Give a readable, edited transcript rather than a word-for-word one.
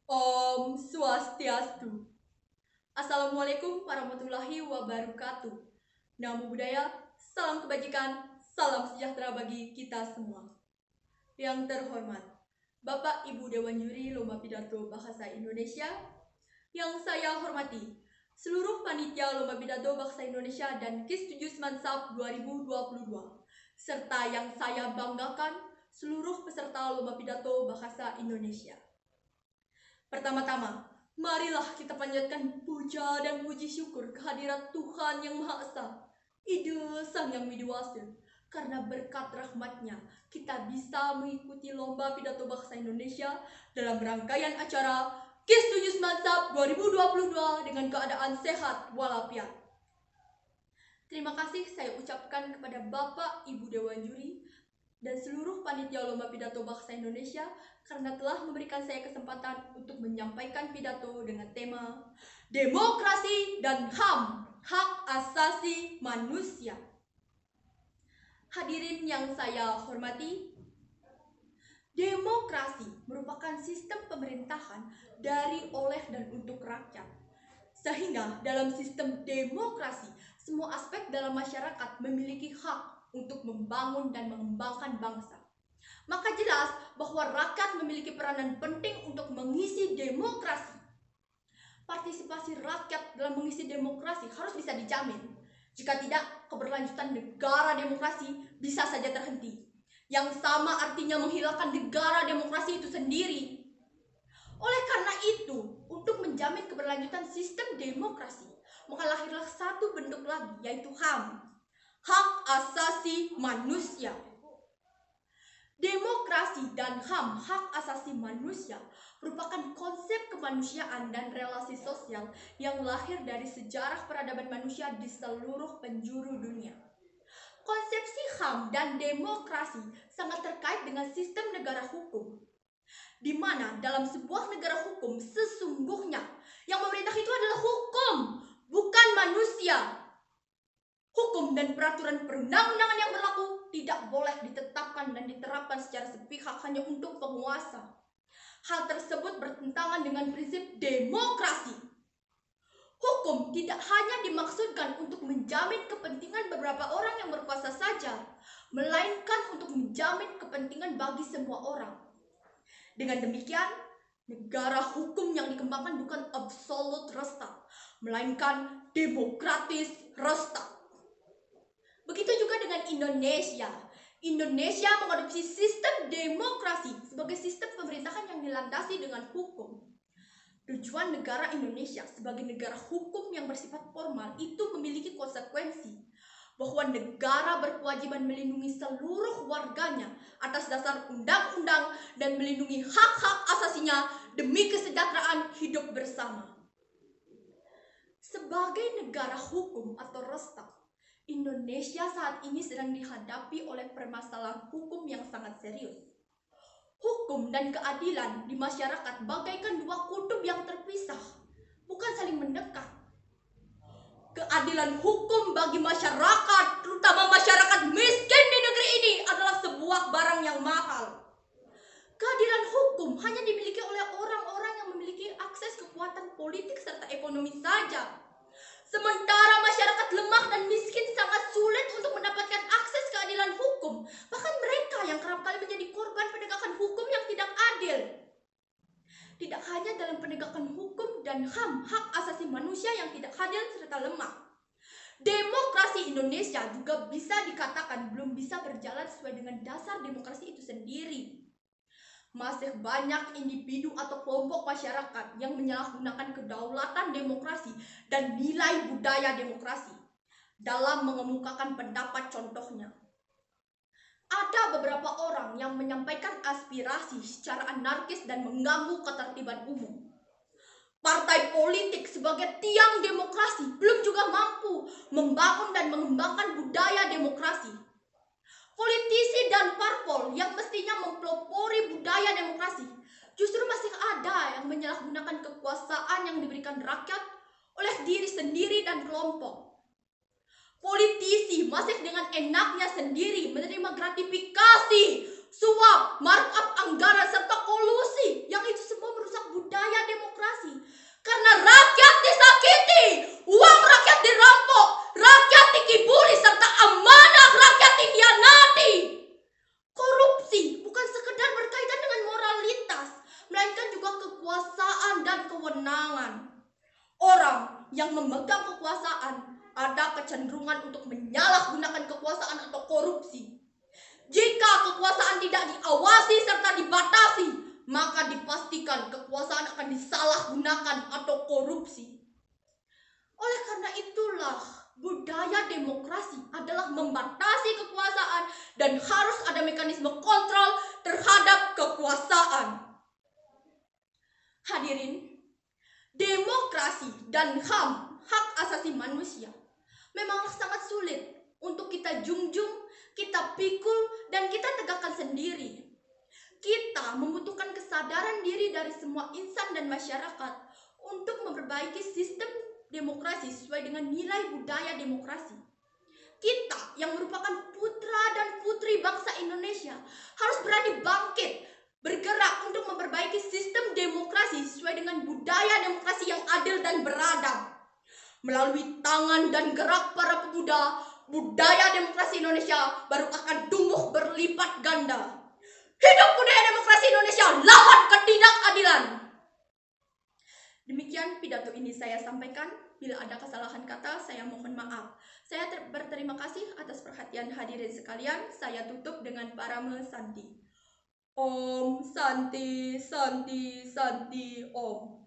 Om Swastiastu. Assalamualaikum warahmatullahi wabarakatuh. Namo Buddhaya, salam kebajikan, salam sejahtera bagi kita semua. Yang terhormat, Bapak Ibu Dewan Juri Lomba Pidato Bahasa Indonesia, yang saya hormati, seluruh panitia Lomba Pidato Bahasa Indonesia dan KIS 7 Smansap 2022, serta yang saya banggakan, seluruh peserta Lomba Pidato Bahasa Indonesia. Pertama-tama, marilah kita panjatkan puja dan puji syukur kehadirat Tuhan Yang Maha Esa, Ide Sang Yang Widiwasa. Karena berkat rahmatnya, kita bisa mengikuti Lomba Pidato Bahasa Indonesia dalam rangkaian acara KIS 7 Smansap 2022 dengan keadaan sehat walafiat. Terima kasih saya ucapkan kepada Bapak Ibu Dewan Juri dan seluruh panitia Lomba Pidato Bahasa Indonesia karena telah memberikan saya kesempatan untuk menyampaikan pidato dengan tema Demokrasi dan HAM, Hak Asasi Manusia. Hadirin yang saya hormati, demokrasi merupakan sistem pemerintahan dari, oleh, dan untuk rakyat. Sehingga dalam sistem demokrasi, semua aspek dalam masyarakat memiliki hak untuk membangun dan mengembangkan bangsa. Maka jelas bahwa rakyat memiliki peranan penting untuk mengisi demokrasi. Partisipasi rakyat dalam mengisi demokrasi harus bisa dijamin. Jika tidak, keberlanjutan negara demokrasi bisa saja terhenti. Yang sama artinya menghilangkan negara demokrasi itu sendiri. Oleh karena itu, untuk menjamin keberlanjutan sistem demokrasi, maka lahirlah satu bentuk lagi, yaitu HAM, Hak Asasi Manusia. Demokrasi dan HAM, Hak Asasi Manusia, merupakan konsep kemanusiaan dan relasi sosial yang lahir dari sejarah peradaban manusia di seluruh penjuru dunia. Konsepsi HAM dan demokrasi sangat terkait dengan sistem negara hukum, di mana dalam sebuah negara hukum sesungguhnya yang memerintah itu adalah hukum, bukan manusia. Hukum dan peraturan perundang-undangan yang berlaku tidak boleh ditetapkan dan diterapkan secara sepihak hanya untuk penguasa. Hal tersebut bertentangan dengan prinsip demokrasi. Hukum tidak hanya dimaksudkan untuk menjamin kepentingan beberapa orang yang berkuasa saja, melainkan untuk menjamin kepentingan bagi semua orang. Dengan demikian, negara hukum yang dikembangkan bukan absolut resta, melainkan demokratis resta. Begitu juga dengan Indonesia. Indonesia mengadopsi sistem demokrasi sebagai sistem pemerintahan yang dilandasi dengan hukum. Tujuan negara Indonesia sebagai negara hukum yang bersifat formal itu memiliki konsekuensi bahwa negara berkewajiban melindungi seluruh warganya atas dasar undang-undang dan melindungi hak-hak asasinya demi kesejahteraan hidup bersama. Sebagai negara hukum atau resta, Indonesia saat ini sedang dihadapi oleh permasalahan hukum yang sangat serius. Hukum dan keadilan di masyarakat bagaikan dua kutub yang terpisah, bukan saling mendekat. Keadilan hukum bagi masyarakat, terutama masyarakat miskin di negeri ini, adalah sebuah barang yang mahal. Keadilan hukum hanya dimiliki oleh orang-orang yang memiliki akses kekuatan politik serta ekonomi saja. Sementara masyarakat lemah dan miskin sangat sulit untuk mendapatkan akses keadilan hukum. Bahkan mereka yang kerap kali menjadi korban penegakan hukum yang tidak adil. Tidak hanya dalam penegakan hukum dan HAM, hak asasi manusia yang tidak adil serta lemah. Demokrasi Indonesia juga bisa dikatakan belum bisa berjalan sesuai dengan dasar demokrasi itu sendiri. Masih banyak individu atau kelompok masyarakat yang menyalahgunakan kedaulatan demokrasi dan nilai budaya demokrasi dalam mengemukakan pendapat. Contohnya, ada beberapa orang yang menyampaikan aspirasi secara anarkis dan mengganggu ketertiban umum. Partai politik sebagai tiang demokrasi belum juga mampu membangun dan mengembangkan budaya demokrasi. Politisi dan parpol yang mestinya mempelopori budaya demokrasi justru masih ada yang menyalahgunakan kekuasaan yang diberikan rakyat oleh diri sendiri dan kelompok. Politisi masih dengan enaknya sendiri menerima gratifikasi, suap, markup anggaran, serta kolusi yang itu semua merusak budaya melainkan juga kekuasaan dan kewenangan. Orang yang memegang kekuasaan ada kecenderungan untuk menyalahgunakan kekuasaan atau korupsi. Jika kekuasaan tidak diawasi serta dibatasi, maka dipastikan kekuasaan akan disalahgunakan atau korupsi. Oleh karena itulah, budaya demokrasi adalah membatasi kekuasaan dan harus ada mekanisme kontrol terhadap kekuasaan. Hadirin, demokrasi dan HAM, hak asasi manusia, memang sangat sulit untuk kita junjung, kita pikul, dan kita tegakkan sendiri. Kita membutuhkan kesadaran diri dari semua insan dan masyarakat untuk memperbaiki sistem demokrasi sesuai dengan nilai budaya demokrasi. Kita yang merupakan putra dan putri bangsa Indonesia harus berani bangkit, bergerak untuk memperbaiki sistem demokrasi sesuai dengan budaya demokrasi yang adil dan beradab. Melalui tangan dan gerak para pemuda, budaya demokrasi Indonesia baru akan tumbuh berlipat ganda. Hidup budaya demokrasi Indonesia, lawan ketidakadilan. Demikian pidato ini saya sampaikan. Bila ada kesalahan kata, saya mohon maaf. Saya berterima kasih atas perhatian hadirin sekalian. Saya tutup dengan Parame Santi. Om Santi Santi Santi Om.